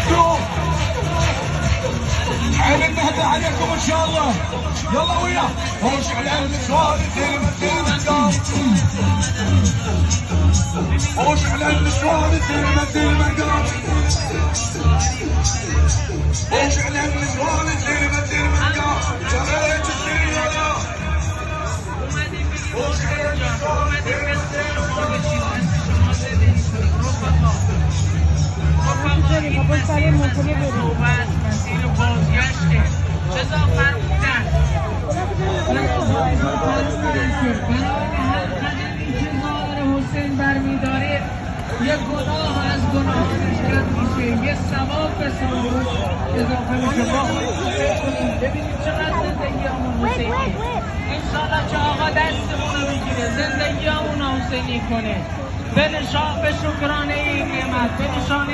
انتم عين النهدة عليكم ان شاء الله. يلا وياه وش على النسوان الدلمة وش على النسوان الدلمة وش على النسوان الدلمة جريت الدنيا وش على النسوان برمیداره یک گناه از گناهانش کم میشه، یه ثواب به ثواب اضافه میشه. با خودتون فکر کنید ببینید چقدر زندگیامون حسینی. انشاءالله که آقا دستمون رو بگیره زندگیامون حسینی کنه به شکرانه این نعمت، به نشانه